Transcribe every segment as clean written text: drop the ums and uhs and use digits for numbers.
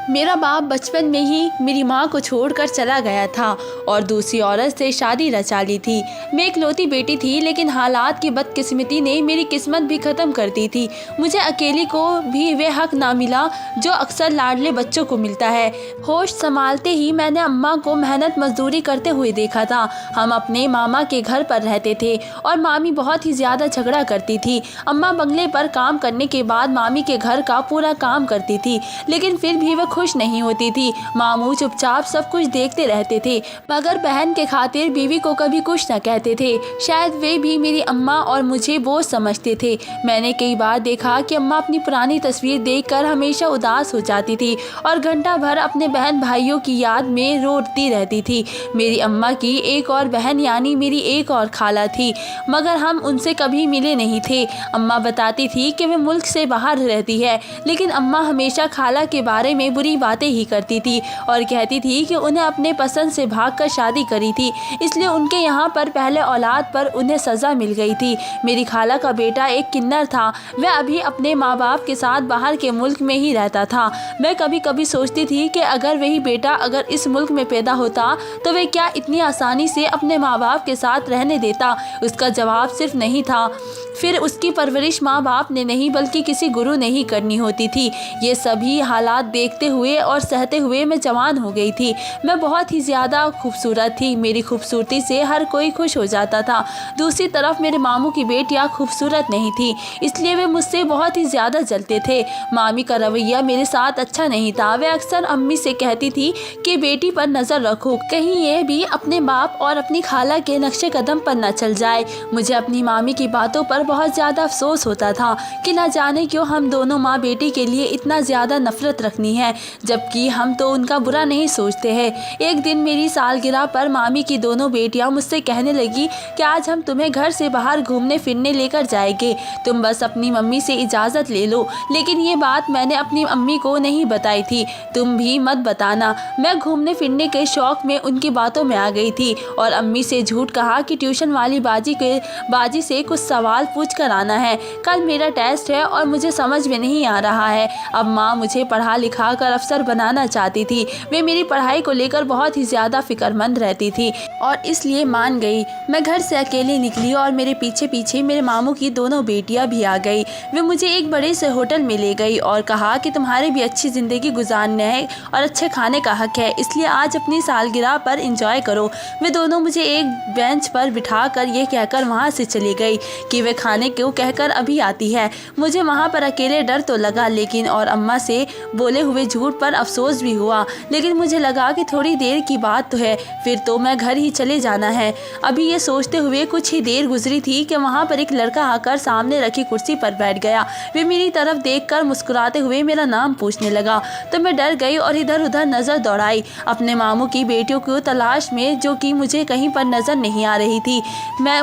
मेरा बाप बचपन में ही मेरी माँ को छोड़कर चला गया था और दूसरी औरत से शादी रचा ली थी। मैं इकलौती बेटी थी, लेकिन हालात की बदकिस्मती ने मेरी किस्मत भी ख़त्म कर दी थी। मुझे अकेली को भी वह हक ना मिला जो अक्सर लाडले बच्चों को मिलता है। होश संभालते ही मैंने अम्मा को मेहनत मजदूरी करते हुए देखा था। हम अपने मामा के घर पर रहते थे और मामी बहुत ही ज़्यादा झगड़ा करती थी। अम्मा बंगले पर काम करने के बाद मामी के घर का पूरा काम करती थी, लेकिन फिर भी वह खुश नहीं होती थी। मामू चुपचाप सब कुछ देखते रहते थे, मगर बहन के खातिर बीवी को कभी कुछ न कहते थे। शायद वे भी मेरी अम्मा और मुझे बोझ समझते थे। मैंने कई बार देखा कि अम्मा अपनी पुरानी तस्वीर देखकर हमेशा उदास हो जाती थी और घंटा भर अपने बहन भाइयों की याद में रोती रहती थी। मेरी अम्मा की एक और बहन यानी मेरी एक और खाला थी, मगर हम उनसे कभी मिले नहीं थे। अम्मा बताती थी कि वे मुल्क से बाहर रहती है, लेकिन अम्मा हमेशा खाला के बारे में बुरी बातें ही करती थी और कहती थी कि उन्हें अपने पसंद से भागकर शादी करी थी, इसलिए उनके यहाँ पर पहले औलाद पर उन्हें सज़ा मिल गई थी। मेरी खाला का बेटा एक किन्नर था। वह अभी अपने माँ बाप के साथ बाहर के मुल्क में ही रहता था। मैं कभी कभी सोचती थी कि अगर वही बेटा अगर इस मुल्क में पैदा होता तो वह क्या इतनी आसानी से अपने माँ बाप के साथ रहने देता। उसका जवाब सिर्फ नहीं था। फिर उसकी परवरिश माँ बाप ने नहीं बल्कि किसी गुरु ने ही करनी होती थी। ये सभी हालात देखते हुए और सहते हुए मैं जवान हो गई थी। मैं बहुत ही ज़्यादा खूबसूरत थी। मेरी खूबसूरती से हर कोई खुश हो जाता था। दूसरी तरफ मेरे मामू की बेटियाँ खूबसूरत नहीं थी, इसलिए वे मुझसे बहुत ही ज़्यादा जलते थे। मामी का रवैया मेरे साथ अच्छा नहीं था। वह अक्सर अम्मी से कहती थी कि बेटी पर नज़र रखो, कहीं ये भी अपने बाप और अपनी खाला के नक्शे कदम पर न चल जाए। मुझे अपनी मामी की बातों पर बहुत ज़्यादा अफसोस होता था कि न जाने क्यों हम दोनों माँ बेटी के लिए इतना ज़्यादा नफरत रखनी है, जबकि हम तो उनका बुरा नहीं सोचते हैं। एक दिन मेरी सालगिरह पर मामी की दोनों बेटियां मुझसे कहने लगी कि आज हम तुम्हें घर से बाहर घूमने फिरने लेकर जाएंगे, तुम बस अपनी मम्मी से इजाज़त ले लो। लेकिन ये बात मैंने अपनी अम्मी को नहीं बताई थी। तुम भी मत बताना। मैं घूमने फिरने के शौक़ में उनकी बातों में आ गई थी और अम्मी से झूठ कहा कि ट्यूशन वाली बाजी से कुछ सवाल पूछ कर आना है, कल मेरा टेस्ट है और मुझे समझ में नहीं आ रहा है। अब माँ मुझे पढ़ा लिखा कर अफसर बनाना चाहती थी। वे मेरी पढ़ाई को लेकर बहुत ही ज़्यादा फिक्रमंद रहती थी और इसलिए मान गई। मैं घर से अकेली निकली और मेरे पीछे पीछे मेरे मामू की दोनों बेटियां भी आ गई। वे मुझे एक बड़े से होटल में ले गई और कहा कि तुम्हारे भी अच्छी ज़िंदगी गुजारना है और अच्छे खाने का हक है, इसलिए आज अपनी सालगिरह पर इंजॉय करो। वे दोनों मुझे एक बेंच पर बिठा कर ये कहकर वहाँ से चली गई कि वे खाने को कहकर अभी आती है। मुझे वहाँ पर अकेले डर तो लगा, लेकिन और अम्मा से बोले हुए झूठ पर अफसोस भी हुआ। लेकिन मुझे लगा कि थोड़ी देर की बात तो है, फिर तो मैं घर ही चले जाना है। अभी ये सोचते हुए कुछ ही देर गुजरी थी कि वहाँ पर एक लड़का आकर सामने रखी कुर्सी पर बैठ गया। वे मेरी तरफ देखकर मुस्कुराते हुए मेरा नाम पूछने लगा तो मैं डर गई और इधर उधर नज़र दौड़ाई अपने मामू की बेटियों को तलाश में, जो कि मुझे कहीं पर नज़र नहीं आ रही थी।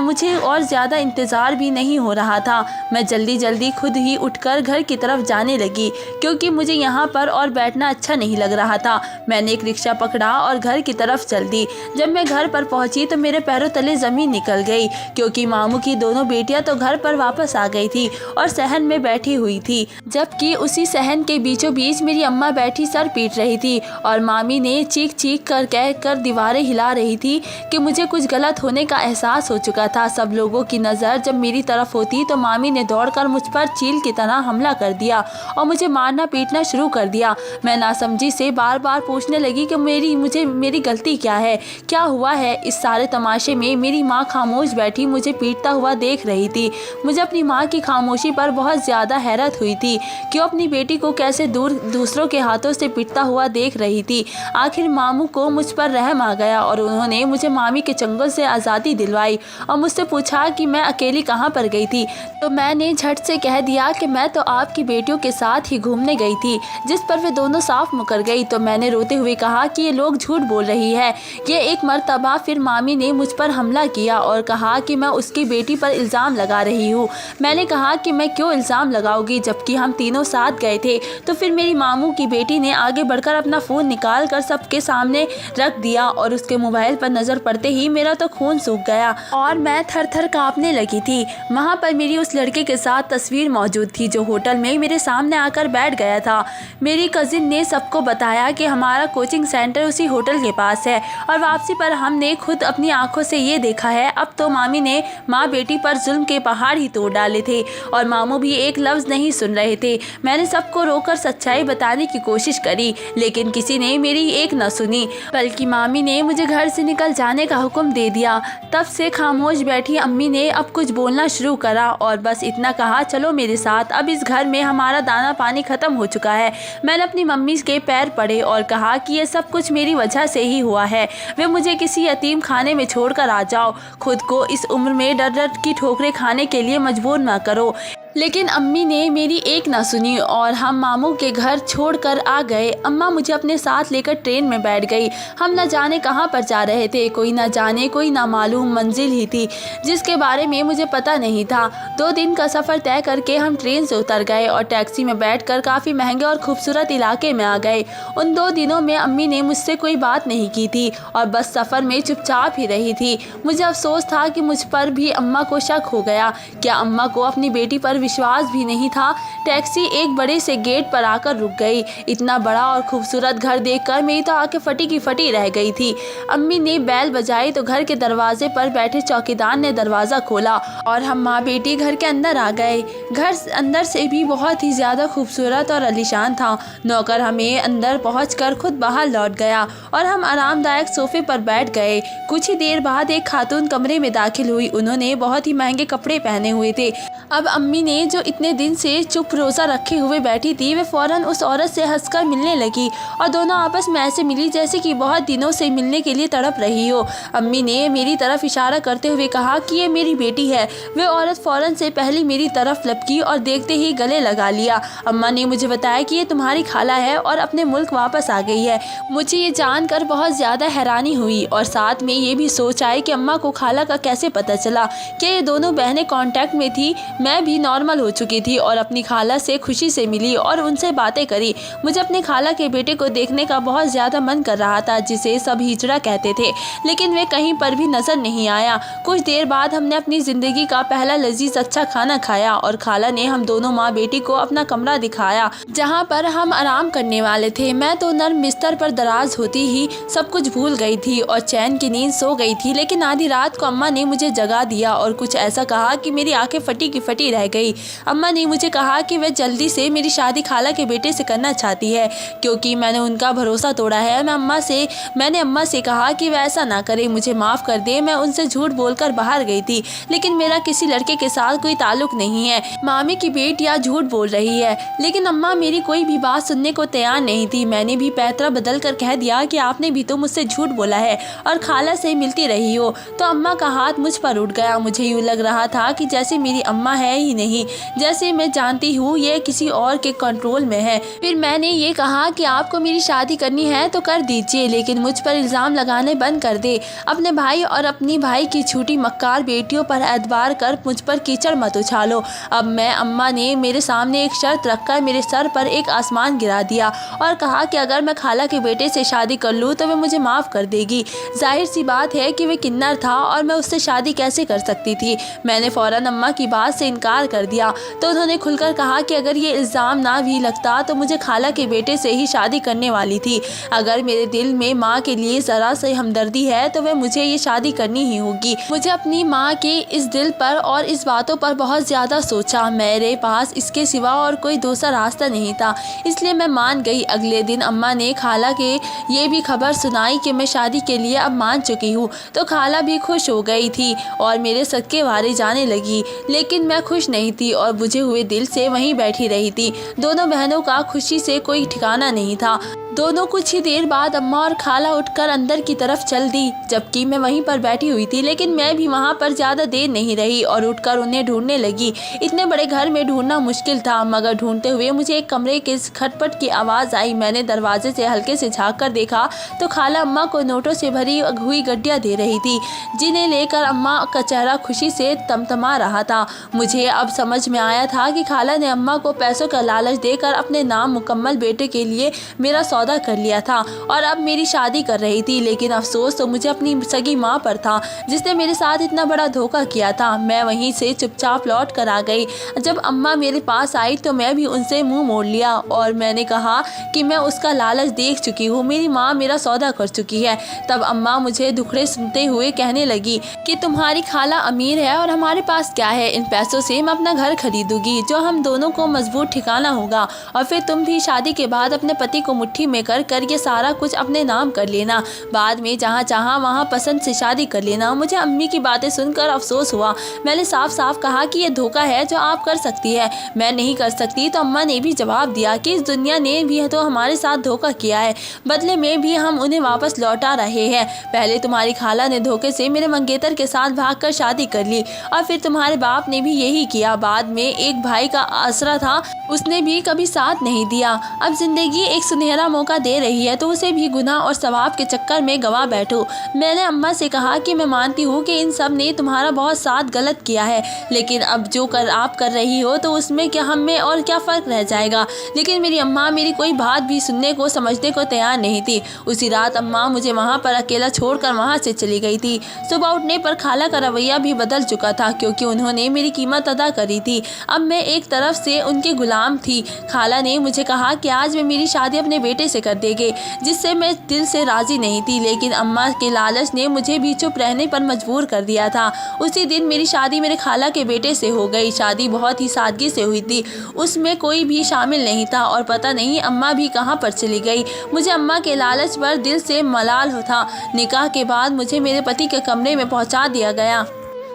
मुझे और ज़्यादा इंतज़ार भी नहीं हो रहा था। मैं जल्दी जल्दी खुद ही उठकर घर की तरफ जाने लगी, क्योंकि मुझे यहाँ पर और बैठना अच्छा नहीं लग रहा था। मैंने एक रिक्शा पकड़ा और घर की तरफ चल दी। जब मैं घर पर पहुँची तो मेरे पैरों तले ज़मीन निकल गई, क्योंकि मामू की दोनों बेटियाँ तो घर पर वापस आ गई थी और सहन में बैठी हुई थी, जबकि उसी सहन के बीचों बीच मेरी अम्मा बैठी सर पीट रही थी और मामी ने चीख चीख कर कह कर दीवारें हिला रही थी कि मुझे कुछ गलत होने का एहसास हो चुका था। सब लोगों की नज़र जब मेरी तरफ होती तो मामी ने दौड़कर मुझ पर चील की तरह हमला कर दिया और मुझे मारना पीटना शुरू कर दिया। मैं नासमझी से बार बार पूछने लगी कि मेरी गलती क्या है, क्या हुआ है। इस सारे तमाशे में मेरी माँ खामोश बैठी मुझे पीटता हुआ देख रही थी। मुझे अपनी माँ की खामोशी पर बहुत ज़्यादा हैरत हुई थी कि वो अपनी बेटी को कैसे दूसरों के हाथों से पीटता हुआ देख रही थी। आखिर मामू को मुझ पर रहम आ गया और उन्होंने मुझे मामी के चंगुल से आज़ादी दिलवाई और मुझसे पूछा कि मैं अकेली कहाँ पर गई थी। तो मैंने झट से कह दिया कि मैं तो आपकी बेटियों के साथ ही घूमने गई थी, जिस पर वे दोनों साफ मुकर गई। तो मैंने रोते हुए कहा कि ये लोग झूठ बोल रही है। ये एक मर्तबा फिर मामी ने मुझ पर हमला किया और कहा कि मैं उसकी बेटी पर इल्ज़ाम लगा रही हूँ। मैंने कहा कि मैं क्यों इल्ज़ाम लगाऊंगी, जबकि हम तीनों साथ गए थे। तो फिर मेरी मामू की बेटी ने आगे बढ़कर अपना फ़ोन निकाल कर सबके सामने रख दिया और उसके मोबाइल पर नज़र पड़ते ही मेरा तो खून सूख गया और मैं थर थर काँपने लगी थी। वहाँ पर मेरी उस लड़के के साथ तस्वीर मौजूद थी जो होटल में मेरे सामने आकर बैठ गया था। मेरी कज़िन ने सबको बताया कि हमारा कोचिंग सेंटर उसी होटल के पास है और वापसी पर हमने खुद अपनी आंखों से ये देखा है। अब तो मामी ने माँ बेटी पर जुल्म के पहाड़ ही तोड़ डाले थे और मामू भी एक लफ्ज़ नहीं सुन रहे थे। मैंने सबको रोककर सच्चाई बताने की कोशिश करी लेकिन किसी ने मेरी एक न सुनी, बल्कि मामी ने मुझे घर से निकल जाने का हुक्म दे दिया। तब से खामोश बैठी अम्मी ने अब कुछ बोलना शुरू करा और बस इतना कहा, चलो मेरे साथ, अब इस घर में हमारा दाना पानी ख़त्म हो चुका है। मैंने अपनी मम्मी के पैर पड़े और कहा कि ये सब कुछ मेरी वजह से ही हुआ है। वे मुझे किसी यतीम खाने में छोड़कर आ जाओ, खुद को इस उम्र में डर डर की ठोकरें खाने के लिए मजबूर न करो। लेकिन अम्मी ने मेरी एक ना सुनी और हम मामू के घर छोड़कर आ गए। अम्मा मुझे अपने साथ लेकर ट्रेन में बैठ गई। हम न जाने कहाँ पर जा रहे थे, कोई ना जाने कोई ना मालूम मंजिल ही थी जिसके बारे में मुझे पता नहीं था। 2 दिन का सफ़र तय करके हम ट्रेन से उतर गए और टैक्सी में बैठकर काफ़ी महंगे और खूबसूरत इलाके में आ गए। उन 2 दिनों में अम्मी ने मुझसे कोई बात नहीं की थी और बस सफ़र में चुपचाप ही रही थी। मुझे अफसोस था कि मुझ पर भी अम्मा को शक हो गया। क्या अम्मा को अपनी बेटी पर विश्वास भी नहीं था? टैक्सी एक बड़े से गेट पर आकर रुक गई। इतना बड़ा और खूबसूरत घर देखकर मेरी तो आंखें फटी की फटी रह गई थी। अम्मी ने बैल बजाई तो घर के दरवाजे पर बैठे चौकीदार ने दरवाज़ा खोला और हम माँ बेटी घर के अंदर आ गए। घर अंदर से भी बहुत ही ज़्यादा खूबसूरत और आलीशान था। नौकर हमें अंदर पहुंचकर खुद बाहर लौट गया और हम आरामदायक सोफे पर बैठ गए। कुछ ही देर बाद एक खातून कमरे में दाखिल हुई। उन्होंने बहुत ही महंगे कपड़े पहने हुए थे। अब अम्मी ने जो इतने दिन से चुप रोज़ा रखे हुए बैठी थी, वे फ़ौरन उस औरत से हंसकर मिलने लगी और दोनों आपस में ऐसे मिली जैसे कि बहुत दिनों से मिलने के लिए तड़प रही हो। अम्मी ने मेरी तरफ इशारा करते हुए कहा कि ये मेरी बेटी है। वे औरत फ़ौरन से पहले मेरी तरफ लपकी और देखते ही गले लगा लिया। अम्मा ने मुझे बताया कि ये तुम्हारी खाला है और अपने मुल्क वापस आ गई है। मुझे ये जानकर बहुत ज़्यादा हैरानी हुई और साथ में ये भी सोच आई कि अम्मा को खाला का कैसे पता चला। क्या ये दोनों बहनें कांटेक्ट में थी? मैं भी नॉर्मल हो चुकी थी और अपनी खाला से खुशी से मिली और उनसे बातें करी। मुझे अपनी खाला के बेटे को देखने का बहुत ज़्यादा मन कर रहा था, जिसे सब हिजड़ा कहते थे, लेकिन वे कहीं पर भी नज़र नहीं आया। कुछ देर बाद हमने अपनी ज़िंदगी का पहला लजीज अच्छा खाना खाया और खाला ने हम दोनों माँ बेटी को अपना कमरा दिखाया जहाँ पर हम आराम करने वाले थे। मैं तो नर्म बिस्तर पर दराज होती ही सब कुछ भूल गई थी और चैन की नींद सो गई थी। लेकिन आधी रात को अम्मा ने मुझे जगा दिया और कुछ ऐसा कहा कि मेरी आंखें फटी की फटी रह गई। अम्मा ने मुझे कहा कि वह जल्दी से मेरी शादी खाला के बेटे से करना चाहती है क्योंकि मैंने उनका भरोसा तोड़ा है। मैंने अम्मा से कहा कि वह ऐसा ना करे, मुझे माफ़ कर दे। मैं उनसे झूठ बोलकर बाहर गई थी, लेकिन मेरा किसी लड़के के साथ कोई ताल्लुक नहीं है। मामी की बेटियां झूठ बोल रही है। लेकिन अम्मा मेरी कोई भी बात सुनने को तैयार नहीं थी। मैंने भी पैतरा बदल कर कह दिया कि आपने भी तो मुझसे झूठ बोला है और खाला से मिलती रही हो। तो अम्मा का हाथ मुझ पर उठ गया। मुझे यूँ लग रहा था कि जैसे मेरी अम्मा है ही नहीं, जैसे मैं जानती हूँ ये किसी और के कंट्रोल में है। फिर मैंने ये कहा कि आपको मेरी शादी करनी है तो कर दीजिए, लेकिन मुझ पर इल्ज़ाम लगाने बंद कर दे। अपने भाई और अपनी भाई की छूटी मक्कार बेटियों पर एतबार कर मुझ पर कीचड़ मत उछालो। अब अम्मा ने मेरे सामने एक शर्त रखकर मेरे सर पर एक आसमान गिरा दिया और कहा कि अगर मैं खाला के बेटे से शादी कर लूँ तो वे मुझे माफ़ कर देगी। जाहिर सी बात है कि वे किन्नर था और मैं उससे शादी कैसे कर सकती थी। मैंने फ़ौरन अम्मा की बात से इनकार कर दिया तो उन्होंने खुलकर कहा कि अगर ये इल्ज़ाम ना भी लगता तो मुझे खाला के बेटे से ही शादी करने वाली थी। अगर मेरे दिल में माँ के लिए ज़रा से हमदर्दी है तो वह मुझे ये शादी करनी ही होगी। मुझे अपनी माँ के इस दिल पर और इस बातों पर बहुत ज़्यादा सोचा। मेरे पास इसके सिवा और कोई दूसरा रास्ता नहीं था, इसलिए मैं मान गई। अगले दिन अम्मा ने खाला के ये भी खबर सुनाई कि मैं शादी के लिए अब मान चुकी हूँ, तो खाला भी खुश हो गई थी और मेरे सदके वारे जाने लगी। लेकिन मैं खुश नहीं थी और बुझे हुए दिल से वहीं बैठी रही थी। दोनों बहनों का खुशी से कोई ठिकाना नहीं था। दोनों कुछ ही देर बाद अम्मा और खाला उठकर अंदर की तरफ चल दी, जबकि मैं वहीं पर बैठी हुई थी। लेकिन मैं भी वहाँ पर ज़्यादा देर नहीं रही और उठकर उन्हें ढूंढने लगी। इतने बड़े घर में ढूंढना मुश्किल था, मगर ढूंढते हुए मुझे एक कमरे के खटपट की आवाज़ आई। मैंने दरवाजे से हल्के से झाँक कर देखा तो खाला अम्मा को नोटों से भरी हुई गड्डियाँ दे रही थी, जिन्हें लेकर अम्मा का चेहरा खुशी से तमतमा रहा था। मुझे अब समझ में आया था कि खाला ने अम्मा को पैसों का लालच देकर अपने नाम मुकम्मल बेटे के लिए मेरा सौदा कर लिया था और अब मेरी शादी कर रही थी। लेकिन अफसोस तो मुझे अपनी सगी माँ पर था जिसने मेरे साथ इतना बड़ा धोखा किया था। मैं वहीं से चुपचाप लौट कर आ गई। जब अम्मा मेरे पास आई तो मैं भी उनसे मुंह मोड़ लिया और मैंने कहा कि मैं उसका लालच देख चुकी हूँ, मेरी माँ मेरा सौदा कर चुकी है। तब अम्मा मुझे दुखड़े सुनते हुए कहने लगी कि तुम्हारी खाला अमीर है और हमारे पास क्या है, इन पैसों से मैं अपना घर खरीदूंगी जो हम दोनों को मजबूत ठिकाना होगा और फिर तुम भी शादी के बाद अपने पति को मुट्ठी में कर ये सारा कुछ अपने नाम कर लेना। बाद में जहाँ चाहा वहाँ पसंद से शादी कर लेना। मुझे अम्मी की बातें सुनकर अफसोस हुआ। मैंने साफ साफ कहा कि ये धोखा है जो आप कर सकती है, मैं नहीं कर सकती। तो अम्मा ने भी जवाब दिया कि इस दुनिया ने भी तो हमारे साथ धोखा किया है, बदले में भी हम उन्हें वापस लौटा रहे हैं। पहले तुम्हारी खाला ने धोखे से मेरे मंगेतर के साथ भागकर शादी कर ली और फिर तुम्हारे बाप ने भी यही किया। बाद में एक भाई का आसरा था, उसने भी कभी साथ नहीं दिया। अब जिंदगी एक सुनहरा मौका दे रही है तो उसे भी गुनाह और सवाब के चक्कर में गवा बैठो। मैंने अम्मा से कहा कि मैं मानती हूँ कि इन सब ने तुम्हारा बहुत साथ गलत किया है, लेकिन अब जो आप कर रही हो तो उसमें क्या हम में और क्या फ़र्क रह जाएगा। लेकिन मेरी अम्मा मेरी कोई बात भी सुनने को समझने को तैयार नहीं थी। उसी रात अम्मा मुझे वहाँ पर अकेला छोड़कर वहाँ से चली गई थी। सुबह उठने पर खाला का रवैया भी बदल चुका था क्योंकि उन्होंने मेरी कीमत अदा करी थी। अब मैं एक तरफ से उनके गुलाम थी। खाला ने मुझे कहा कि आज वे मेरी शादी अपने बेटे से कर देंगे, जिससे मैं दिल से राज़ी नहीं थी, लेकिन अम्मा के लालच ने मुझे भी चुप रहने पर मजबूर कर दिया था। उसी दिन मेरी शादी मेरे खाला के बेटे से हो गई। शादी बहुत ही सादगी से हुई थी, उसमें कोई भी शामिल नहीं था और पता नहीं अम्मा भी कहाँ पर चली गई। मुझे अम्मा के लालच पर दिल से मलाल था। निकाह के बाद मुझे मेरे पति के कमरे में पहुँचा दिया गया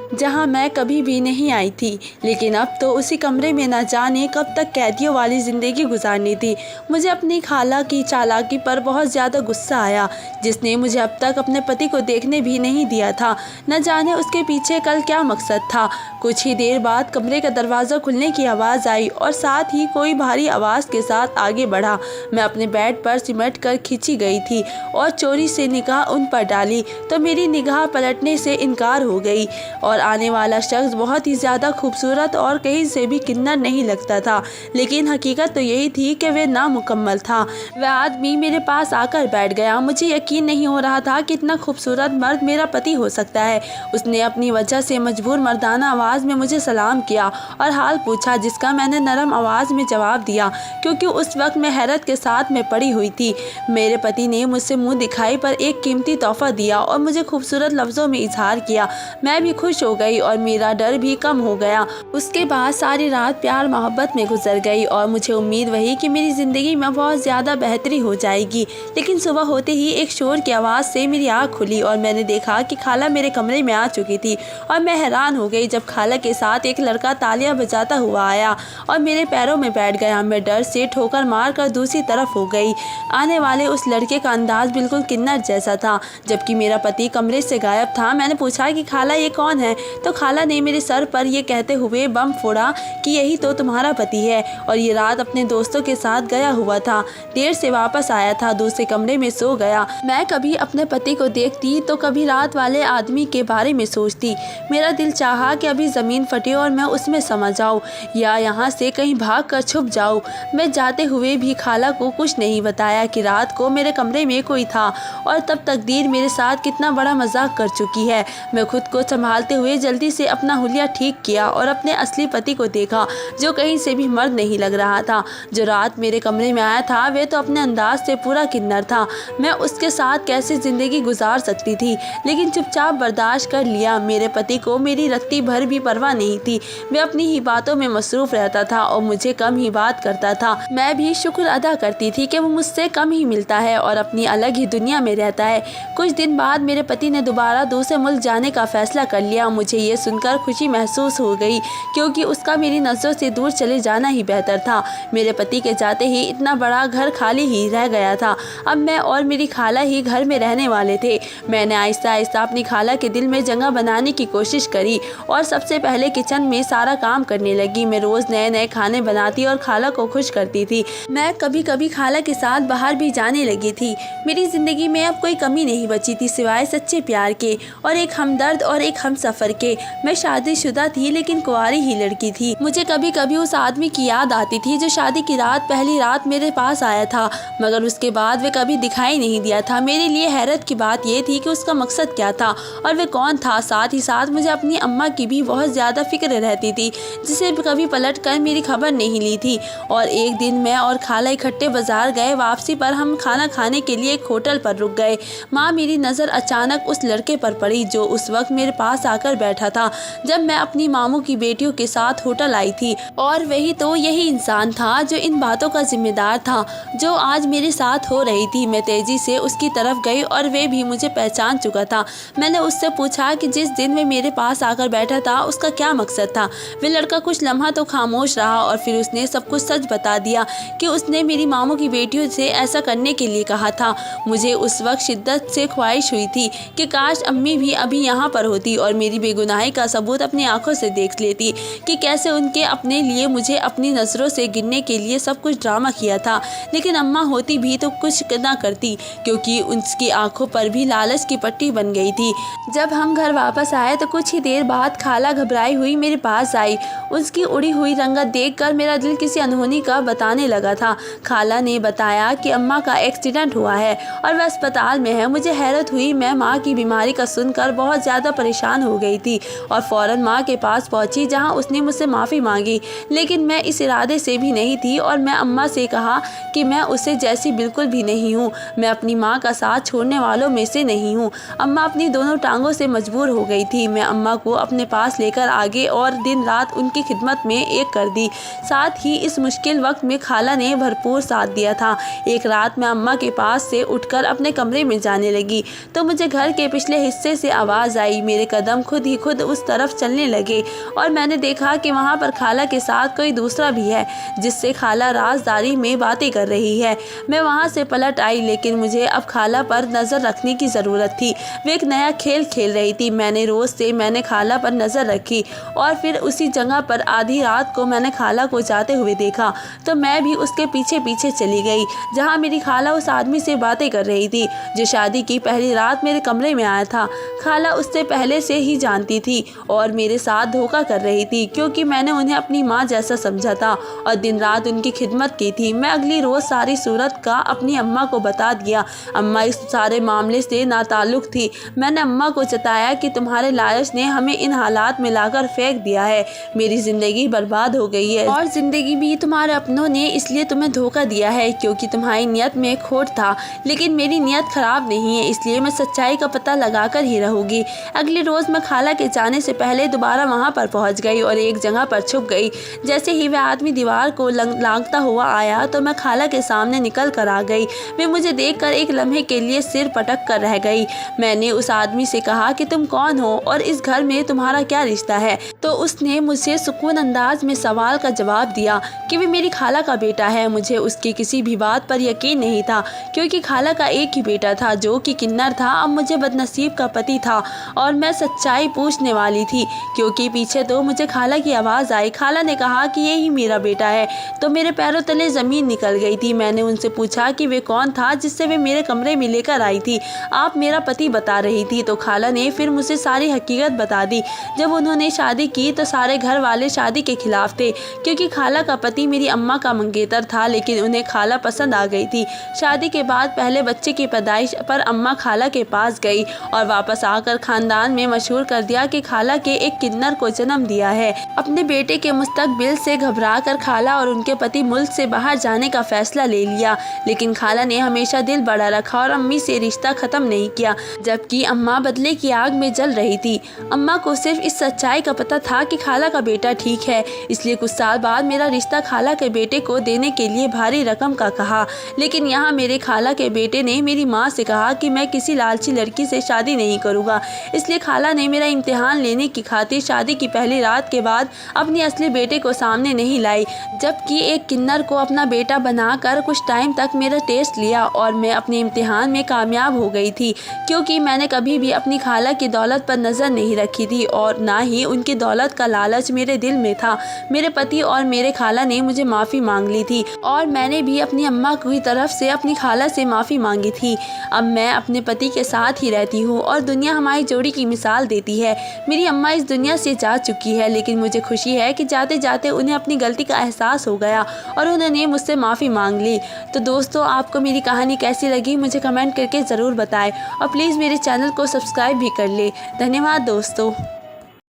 जहाँ मैं कभी भी नहीं आई थी, लेकिन अब तो उसी कमरे में न जाने कब तक कैदियों वाली ज़िंदगी गुजारनी थी। मुझे अपनी खाला की चालाकी पर बहुत ज़्यादा गुस्सा आया, जिसने मुझे अब तक अपने पति को देखने भी नहीं दिया था। न जाने उसके पीछे कल क्या मकसद था। कुछ ही देर बाद कमरे का दरवाज़ा खुलने की आवाज़ आई और साथ ही कोई भारी आवाज़ के साथ आगे बढ़ा। मैं अपने बेड पर सिमट कर खींची गई थी और चोरी से निगाह उन पर डाली तो मेरी निगाह पलटने से इनकार हो गई और आने वाला शख्स बहुत ही ज़्यादा खूबसूरत और कहीं से भी किन्नर नहीं लगता था, लेकिन हकीकत तो यही थी कि वह नामुकम्मल था। वह आदमी मेरे पास आकर बैठ गया। मुझे यकीन नहीं हो रहा था कि इतना खूबसूरत मर्द मेरा पति हो सकता है। उसने अपनी वजह से मजबूर मर्दाना आवाज़ में मुझे सलाम किया और हाल पूछा, जिसका मैंने नरम आवाज़ में जवाब दिया क्योंकि उस वक्त मैं हैरत के साथ में पड़ी हुई थी। मेरे पति ने मुझसे मुँह दिखाई पर एक कीमती तोहफा दिया और मुझे खूबसूरत लफ्ज़ों में इजहार किया। मैं भी खुश हो गई और मेरा डर भी कम हो गया। उसके बाद सारी रात प्यार मोहब्बत में गुजर गई और मुझे उम्मीद वही कि मेरी ज़िंदगी में बहुत ज़्यादा बेहतरी हो जाएगी। लेकिन सुबह होते ही एक शोर की आवाज़ से मेरी आँख खुली और मैंने देखा कि खाला मेरे कमरे में आ चुकी थी और मैं हैरान हो गई जब खाला के साथ एक लड़का तालियां बजाता हुआ आया और मेरे पैरों में बैठ गया। मैं डर से ठोकर मार कर दूसरी तरफ हो गई। आने वाले उस लड़के का अंदाज बिल्कुल किन्नर जैसा था, जबकि मेरा पति कमरे से गायब था। मैंने पूछा कि खाला ये कौन है, तो खाला ने मेरे सर पर यह कहते हुए बम फोड़ा कि यही तो तुम्हारा पति है और ये रात अपने दोस्तों के साथ गया हुआ था, देर से वापस आया था, दूसरे कमरे में सो गया। मैं कभी अपने पति को देखती तो कभी रात वाले आदमी के बारे में सोचती। मेरा दिल चाहा कि अभी ज़मीन फटे और मैं उसमें समा जाऊँ या यहाँ से कहीं भाग कर छुप जाऊँ। मैं जाते हुए भी खाला को कुछ नहीं बताया कि रात को मेरे कमरे में कोई था और तब तकदीर मेरे साथ कितना बड़ा मजाक कर चुकी है। मैं खुद को संभालते हुए जल्दी से अपना हुलिया ठीक किया और अपने असली पति को देखा, जो कहीं से भी मर्द नहीं लग रहा था। जो रात मेरे कमरे में आया था वह तो अपने अंदाज से पूरा किन्नर था। मैं उसके साथ कैसे ज़िंदगी गुजार सकती थी, लेकिन चुपचाप बर्दाश्त कर लिया। मेरे पति को मेरी रत्ती भर भी परवाह नहीं थी। वह अपनी ही बातों में मसरूफ़ रहता था और मुझे कम ही बात करता था। मैं भी शुक्र अदा करती थी कि वो मुझसे कम ही मिलता है और अपनी अलग ही दुनिया में रहता है। कुछ दिन बाद मेरे पति ने दोबारा दूसरे मुल्क जाने का फैसला कर लिया। मुझे ये सुनकर खुशी महसूस हो गई क्योंकि उसका मेरी नज़रों से दूर चले जाना ही बेहतर था। मेरे पति के जाते ही इतना बड़ा घर खाली ही रह गया था। अब मैं और मेरी खाला ही घर में रहने वाले थे। मैंने आहिस्ता आहिस्ता अपनी खाला के दिल में जगह बनाने की कोशिश करी और सबसे पहले किचन में सारा काम करने लगी। मैं रोज़ नए नए खाने बनाती और खाला को खुश करती थी। मैं कभी कभी खाला के साथ बाहर भी जाने लगी थी। मेरी ज़िंदगी में अब कोई कमी नहीं बची थी सिवाय सच्चे प्यार के और एक हमदर्द और एक हमसफ़र करके। मैं शादीशुदा थी लेकिन कुंवारी ही लड़की थी। मुझे कभी कभी उस आदमी की याद आती थी जो शादी की रात पहली रात मेरे पास आया था, मगर उसके बाद वे कभी दिखाई नहीं दिया था। मेरे लिए हैरत की बात यह थी कि उसका मकसद क्या था और वे कौन था। साथ ही साथ मुझे अपनी अम्मा की भी बहुत ज़्यादा फिक्र रहती थी, जिसे कभी पलट कर मेरी खबर नहीं ली थी। और एक दिन मैं और खाला इकट्ठे बाजार गए। वापसी पर हम खाना खाने के लिए एक होटल पर रुक गए। माँ मेरी नज़र अचानक उस लड़के पर पड़ी जो उस वक्त मेरे पास आकर बैठा था जब मैं अपनी मामू की बेटियों के साथ होटल आई थी। और वही तो यही इंसान था जो इन बातों का जिम्मेदार था जो आज मेरे साथ हो रही थी। मैं तेजी से उसकी तरफ गई और वे भी मुझे पहचान चुका था। मैंने उससे पूछा कि जिस दिन वे मेरे पास आकर बैठा था उसका क्या मकसद था। वे लड़का कुछ लम्हा तो खामोश रहा और फिर उसने सब कुछ सच बता दिया कि उसने मेरी मामू की बेटियों से ऐसा करने के लिए कहा था। मुझे उस वक्त शिद्दत से ख्वाहिश हुई थी कि काश अम्मी भी अभी यहाँ पर होती और मेरी बेगुनाही का सबूत अपनी आंखों से देख लेती कि कैसे उनके अपने लिए मुझे अपनी नज़रों से गिनने के लिए सब कुछ ड्रामा किया था। लेकिन अम्मा होती भी तो कुछ ना करती, क्योंकि उसकी आंखों पर भी लालच की पट्टी बन गई थी। जब हम घर वापस आए तो कुछ ही देर बाद खाला घबराई हुई मेरे पास आई। उसकी उड़ी हुई रंगत देखकर मेरा दिल किसी अनहोनी का बताने लगा था। खाला ने बताया कि अम्मा का एक्सीडेंट हुआ है और वह अस्पताल में है। मुझे हैरत हुई। मैं माँ की बीमारी का सुनकर बहुत ज़्यादा परेशान हो गई थी और फ़ौरन माँ के पास पहुँची, जहाँ उसने मुझसे माफ़ी मांगी। लेकिन मैं इस इरादे से भी नहीं थी और मैं अम्मा से कहा कि मैं उसे जैसी बिल्कुल भी नहीं हूँ। मैं अपनी माँ का साथ छोड़ने वालों में से नहीं हूँ। अम्मा अपनी दोनों टांगों से मजबूर हो गई थी। मैं अम्मा को अपने पास लेकर आगे और दिन रात उनकी खिदमत में एक कर दी। साथ ही इस मुश्किल वक्त में खाला ने भरपूर साथ दिया था। एक रात मैं अम्मा के पास से उठकर अपने कमरे में जाने लगी तो मुझे घर के पिछले हिस्से से आवाज़ आई। मेरे कदम खुद ही खुद उस तरफ चलने लगे और मैंने देखा कि वहाँ पर खाला के साथ कोई दूसरा भी है, जिससे खाला राजदारी में बातें कर रही है। मैं वहाँ से पलट आई, लेकिन मुझे अब खाला पर नज़र रखने की ज़रूरत थी। वे एक नया खेल खेल रही थी। मैंने खाला पर नज़र रखी और फिर उसी जगह पर आधी रात को मैंने खाला को जाते हुए देखा तो मैं भी उसके पीछे पीछे चली गई, जहाँ मेरी खाला उस आदमी से बातें कर रही थी जो शादी की पहली रात मेरे कमरे में आया था। खाला उससे पहले से ही जानती थी और मेरे साथ धोखा कर रही थी, क्योंकि मैंने उन्हें अपनी माँ जैसा समझा था और दिन रात उनकी खिदमत की थी। मैं अगली रोज़ सारी सूरत का अपनी अम्मा को बता दिया। अम्मा इस सारे मामले से नाताल्लुक थी। मैंने अम्मा को जताया कि तुम्हारे लालच ने हमें इन हालात में लाकर फेंक दिया है। मेरी ज़िंदगी बर्बाद हो गई है और ज़िंदगी भी तुम्हारे अपनों ने इसलिए तुम्हें धोखा दिया है क्योंकि तुम्हारी नियत में खोट था। लेकिन मेरी नियत ख़राब नहीं है, इसलिए मैं सच्चाई का पता लगाकर ही रहूँगी। अगले रोज़ मैं खाला के जाने से पहले दोबारा वहाँ पर पहुँच गई और एक जगह पर छुप गई। जैसे ही वह आदमी दीवार को लांघता हुआ आया तो मैं खाला के सामने निकल कर आ गई। वे मुझे देखकर एक लम्हे के लिए सिर पटक कर रह गई। मैंने उस आदमी से कहा कि तुम कौन हो और इस घर में तुम्हारा क्या रिश्ता है। तो उसने मुझसे सुकून अंदाज में सवाल का जवाब दिया कि वे मेरी खाला का बेटा है। मुझे उसकी किसी भी बात पर यकीन नहीं था, क्योंकि खाला का एक ही बेटा था जो कि किन्नर था। अब मुझे बदनसीब का पति था और मैं सच्चाई पूछने वाली थी, क्योंकि पीछे तो मुझे खाला की आवाज़ आई। खाला ने कहा कि ये ही मेरा बेटा है तो मेरे पैरों तले ज़मीन निकल गई थी। मैंने उनसे पूछा कि वे कौन था जिससे वे मेरे कमरे में लेकर आई थी। आप मेरा पति बता रही थी। तो खाला ने फिर मुझे सारी हकीकत बता दी। जब उन्होंने शादी की तो सारे घर वाले शादी के खिलाफ थे, क्योंकि खाला का पति मेरी अम्मा का मंगेतर था, लेकिन उन्हें खाला पसंद आ गई थी। शादी के बाद पहले बच्चे की पैदाइश पर अम्मा खाला के पास गई और वापस आकर खानदान में मशहूर कर दिया कि खाला के एक किन्नर को जन्म दिया है। अपने बेटे के मुस्तकबिल से घबराकर खाला और उनके पति मुल्क से बाहर जाने का फैसला ले लिया, लेकिन खाला ने हमेशा दिल बड़ा रखा और अम्मी से रिश्ता खत्म नहीं किया, जबकि अम्मा बदले की आग में जल रही थी। अम्मा को सिर्फ इस सच्चाई का पता था कि खाला का बेटा ठीक है, इसलिए कुछ साल बाद मेरा रिश्ता खाला के बेटे को देने के लिए भारी रकम का कहा। लेकिन यहाँ मेरे खाला के बेटे ने मेरी माँ से कहा कि मैं किसी लालची लड़की से शादी नहीं करूँगा। इसलिए खाला ने मेरा इम्तिहान लेने की खातिर शादी की पहली रात के बाद अपने असली बेटे को सामने नहीं लाई, जबकि एक किन्नर को अपना बेटा बनाकर कुछ टाइम तक मेरा टेस्ट लिया और मैं अपने इम्तिहान में कामयाब हो गई थी, क्योंकि मैंने कभी भी अपनी खाला की दौलत पर नज़र नहीं रखी थी और ना ही उनकी दौलत का लालच मेरे दिल में था। मेरे पति और मेरे खाला ने मुझे माफ़ी मांग ली थी और मैंने भी अपनी अम्मा की तरफ से अपनी खाला से माफ़ी मांगी थी। अब मैं अपने पति के साथ ही रहती हूँ और दुनिया हमारी जोड़ी की मिसाल देती होती है। मेरी अम्मा इस दुनिया से जा चुकी है, लेकिन मुझे खुशी है कि जाते जाते उन्हें अपनी गलती का एहसास हो गया और उन्होंने मुझसे माफ़ी मांग ली। तो दोस्तों, आपको मेरी कहानी कैसी लगी मुझे कमेंट करके ज़रूर बताएं और प्लीज़ मेरे चैनल को सब्सक्राइब भी कर ले। धन्यवाद दोस्तों।